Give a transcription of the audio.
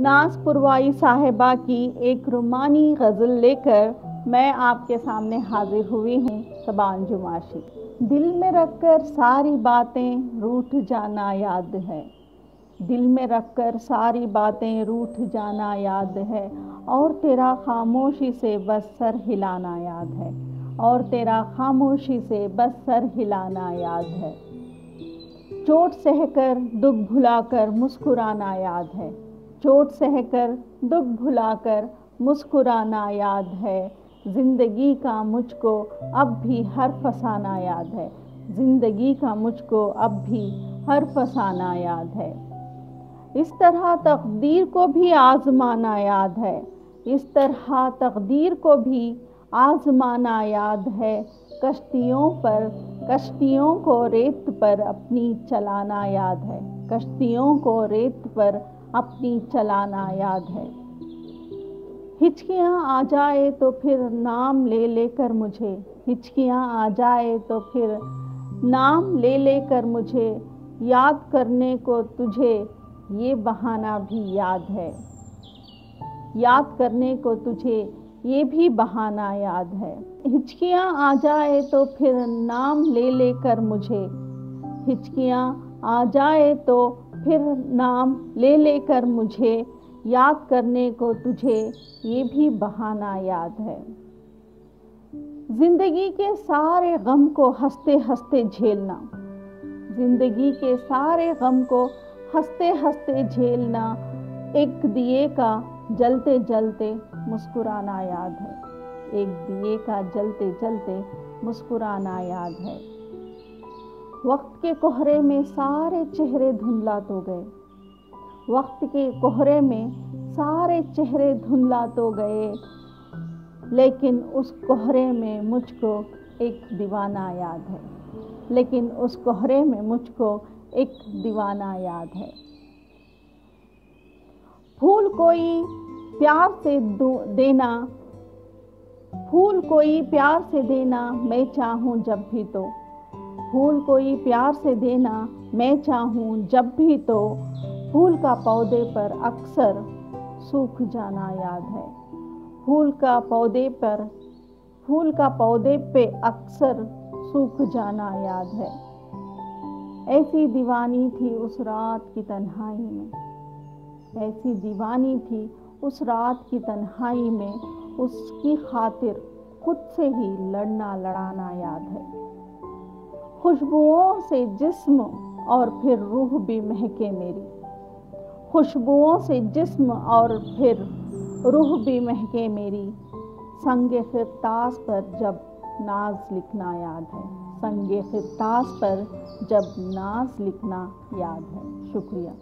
नाज पुरवाई साहिबा की एक रुमानी गज़ल लेकर मैं आपके सामने हाजिर हुई हूँ। सबान जुमाशी। दिल में रखकर सारी बातें रूठ जाना याद है, दिल में रखकर सारी बातें रूठ जाना याद है, और तेरा खामोशी से बस सर हिलाना याद है, और तेरा खामोशी से बस सर हिलाना याद है। चोट सहकर दुख भुलाकर मुस्कुराना याद है, चोट सहकर दुख भुलाकर मुस्कुराना याद है। ज़िंदगी का मुझको अब भी हर फसाना याद है, ज़िंदगी का मुझको अब भी हर फसाना याद है। इस तरह तकदीर को भी आज़माना याद है, इस तरह तकदीर को भी आज़माना याद है। कश्तियों को रेत पर अपनी चलाना याद है, कश्तियों को रेत पर अपनी चलाना याद है। हिचकियाँ आ जाए तो फिर नाम ले लेकर मुझे, हिचकियाँ आ जाए तो फिर नाम ले लेकर मुझे याद करने को तुझे ये बहाना भी याद है, याद करने को तुझे ये भी बहाना याद है। हिचकियाँ आ जाए तो फिर नाम ले लेकर मुझे, हिचकियाँ आ जाए तो फिर नाम ले लेकर मुझे याद करने को तुझे ये भी बहाना याद है। ज़िंदगी के सारे गम को हंसते हंसते झेलना, ज़िंदगी के सारे गम को हंसते हंसते झेलना, एक दिए का जलते जलते मुस्कुराना याद है, एक दिए का जलते जलते मुस्कुराना याद है। वक्त के कोहरे में सारे चेहरे धुंधला तो गए, वक्त के कोहरे में सारे चेहरे धुंधला तो गए, लेकिन उस कोहरे में मुझको एक दीवाना याद है, लेकिन उस कोहरे में मुझको एक दीवाना याद है। फूल कोई प्यार से देना, फूल कोई प्यार से देना मैं चाहूँ जब भी तो, फूल कोई प्यार से देना मैं चाहूँ जब भी तो, फूल का पौधे पर अक्सर सूख जाना याद है, फूल का पौधे पे अक्सर सूख जाना याद है। ऐसी दीवानी थी उस रात की तन्हाई में, ऐसी दीवानी थी उस रात की तन्हाई में, उसकी खातिर खुद से ही लड़ाना याद है। खुशबुओं से जिस्म और फिर रूह भी महके मेरी, खुशबुओं से जिस्म और फिर रूह भी महके मेरी, संगे खिरतास पर जब नाज लिखना याद है, संगे खिरतास पर जब नाज लिखना याद है। शुक्रिया।